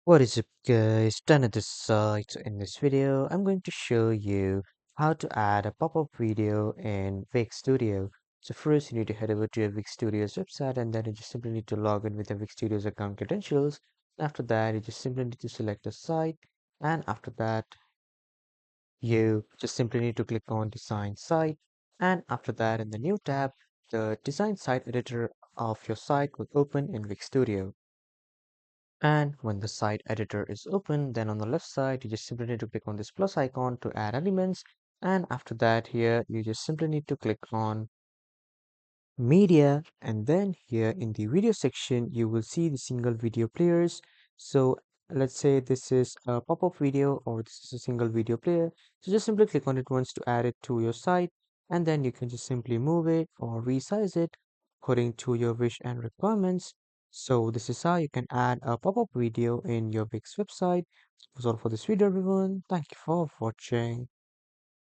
What is up guys, done at this site. So in this video, I'm going to show you how to add a pop-up video in Wix Studio. So first you need to head over to your Wix Studios website and then you just simply need to log in with your Wix Studios account credentials. After that, you just simply need to select a site and after that, you just simply need to click on Design Site and after that in the new tab, the Design Site editor of your site will open in Wix Studio. And when the site editor is open, then on the left side, you just simply need to click on this plus icon to add elements. And after that, here, you just simply need to click on media. And then here in the video section, you will see the single video players. So let's say this is a pop-up video or this is a single video player. So just simply click on it once to add it to your site. And then you can just simply move it or resize it according to your wish and requirements. So this is how you can add a pop-up video in your Wix website. That was all for this video, everyone. Thank you for watching.